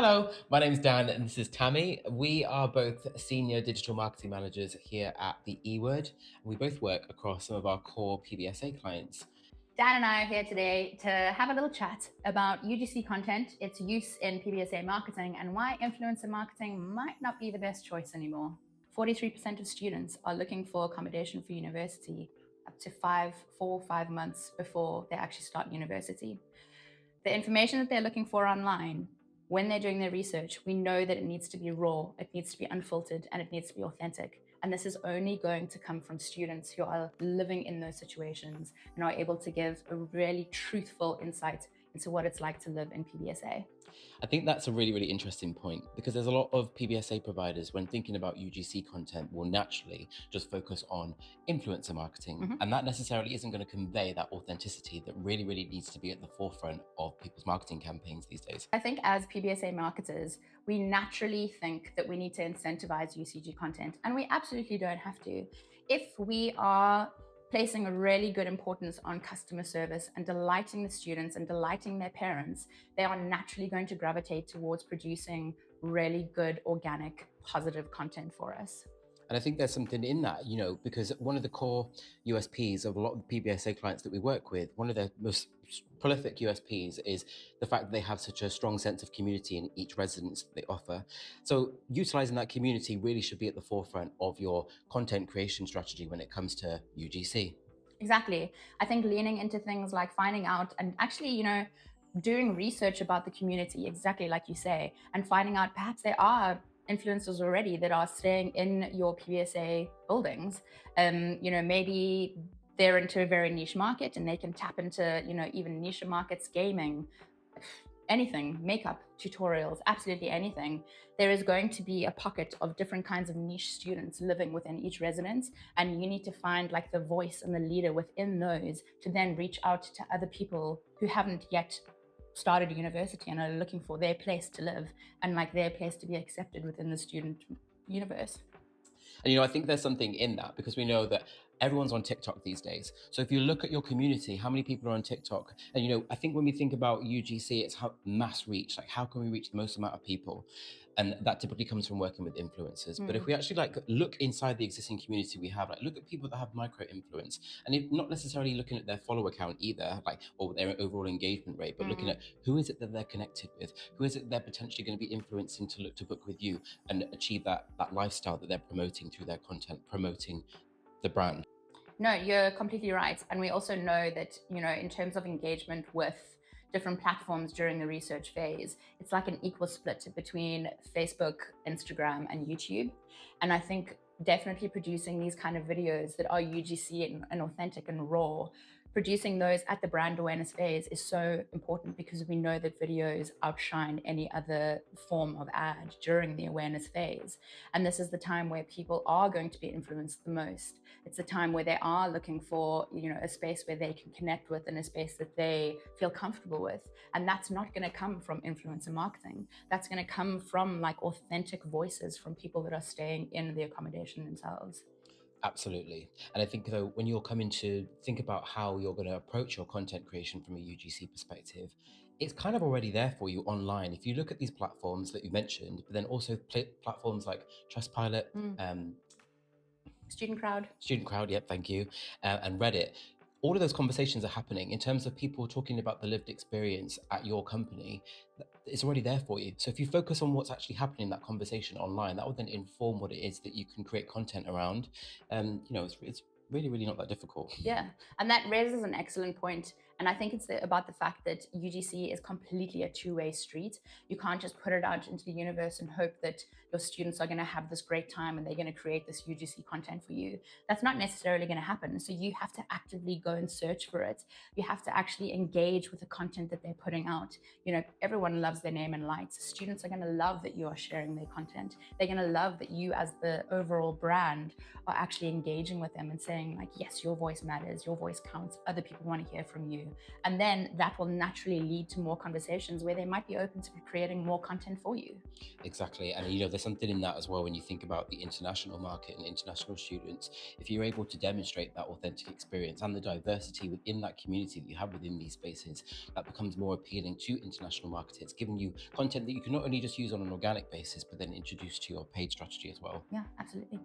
Hello, my name's Dan and this is Tammy. We are both senior digital marketing managers here at the eWord. We both work across some of our core PBSA clients. Dan and I are here today to have a little chat about UGC content, its use in PBSA marketing, and why influencer marketing might not be the best choice anymore. 43% of students are looking for accommodation for university up to 4 or 5 months before they actually start university. The information that they're looking for online, when they're doing their research, we know that it needs to be raw, it needs to be unfiltered, and it needs to be authentic. And this is only going to come from students who are living in those situations and are able to give a really truthful insight into what it's like to live in PBSA. I think that's a really interesting point because there's a lot of PBSA providers when thinking about UGC content will naturally just focus on influencer marketing. And that necessarily isn't going to convey that authenticity that really needs to be at the forefront of people's marketing campaigns these days. I think as PBSA marketers, we naturally think that we need to incentivize UCG content, and we absolutely don't have to. If we are placing a really good importance on customer service and delighting the students and delighting their parents, they are naturally going to gravitate towards producing really good, organic, positive content for us. And I think there's something in that, because one of the core USPs of a lot of the PBSA clients that we work with, one of their most prolific USPs is the fact that they have such a strong sense of community in each residence that they offer. So utilizing that community really should be at the forefront of your content creation strategy when it comes to UGC. Exactly. I think leaning into things like finding out and actually, doing research about the community, exactly like you say, and finding out perhaps there are influencers already that are staying in your PBSA buildings. Maybe they're into a very niche market and they can tap into, even niche markets, gaming, anything, makeup, tutorials, absolutely anything. There is going to be a pocket of different kinds of niche students living within each residence, and you need to find like the voice and the leader within those to then reach out to other people who haven't yet started university and are looking for their place to live and like their place to be accepted within the student universe. And I think there's something in that because we know that everyone's on TikTok these days. So if you look at your community, how many people are on TikTok? And I think when we think about UGC, it's how mass reach, like how can we reach the most amount of people? And that typically comes from working with influencers. But if we actually look inside the existing community we have, look at people that have micro influence, and not necessarily looking at their follow count either, or their overall engagement rate, but looking at who is it that they're connected with, who is it they're potentially going to be influencing to look to book with you and achieve that lifestyle that they're promoting through their content, promoting the brand. No, you're completely right. And we also know that, in terms of engagement with different platforms during the research phase, it's like an equal split between Facebook, Instagram, and YouTube. And I think definitely producing these kind of videos that are UGC and authentic and raw, producing those at the brand awareness phase is so important because we know that videos outshine any other form of ad during the awareness phase. And this is the time where people are going to be influenced the most. It's the time where they are looking for, a space where they can connect with and a space that they feel comfortable with. And that's not going to come from influencer marketing. That's going to come from authentic voices from people that are staying in the accommodation themselves. Absolutely. And I think though, when you're coming to think about how you're going to approach your content creation from a UGC perspective, it's kind of already there for you online. If you look at these platforms that you mentioned, but then also platforms like Trustpilot, Student Crowd, yep, thank you, and Reddit, all of those conversations are happening in terms of people talking about the lived experience at your company. It's already there for you. So if you focus on what's actually happening in that conversation online, that will then inform what it is that you can create content around. It's really not that difficult. Yeah, and that raises an excellent point. And I think it's about the fact that UGC is completely a two-way street. You can't just put it out into the universe and hope that your students are going to have this great time and they're going to create this UGC content for you. That's not necessarily going to happen. So you have to actively go and search for it. You have to actually engage with the content that they're putting out. Everyone loves their name and lights. Students are going to love that you are sharing their content. They're going to love that you as the overall brand are actually engaging with them and saying yes, your voice matters, your voice counts, other people want to hear from you. And then that will naturally lead to more conversations where they might be open to creating more content for you. Exactly. And there's something in that as well when you think about the international market and international students. If you're able to demonstrate that authentic experience and the diversity within that community that you have within these spaces, that becomes more appealing to international marketers, giving you content that you can not only just use on an organic basis, but then introduce to your paid strategy as well. Yeah, absolutely.